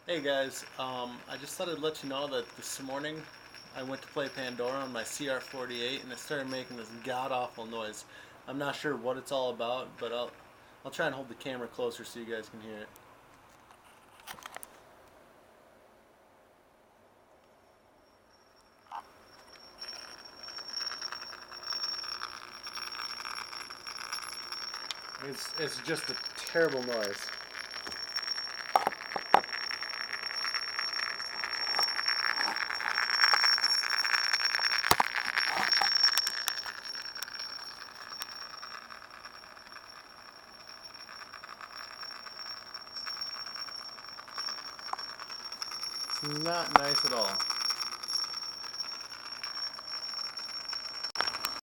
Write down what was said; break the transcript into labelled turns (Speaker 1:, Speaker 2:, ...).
Speaker 1: Hey guys, I just thought I'd let you know that this morning I went to play Pandora on my Cr-48 and it started making this god-awful noise. I'm not sure what it's all about, but I'll try and hold the camera closer so you guys can hear it. It's just a terrible noise. It's not nice at all.